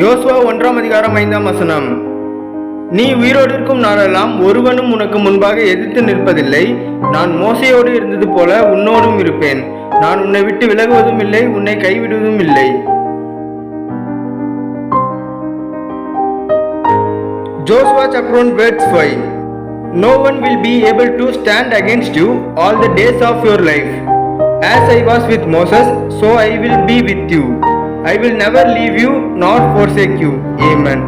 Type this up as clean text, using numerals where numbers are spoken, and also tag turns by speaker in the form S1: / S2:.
S1: யோசுவா 1:5 நீ உயிரோடு இருக்கும் நாளெல்லாம் ஒருவனும் உனக்கு முன்பாக எதிர்த்து நிற்பதில்லை. நான் மோசையோடு இருந்தது போல உன்னோடும் இருப்பேன். நான் உன்னை விட்டு விலகுவதும் இல்லை, உன்னை கைவிடுவதும் இல்லை. Joshua chapter 1 verse 5. No one will be able to stand against you all the days of your life. As I was with Moses, so I will be with you. I will never leave you nor forsake you. Amen.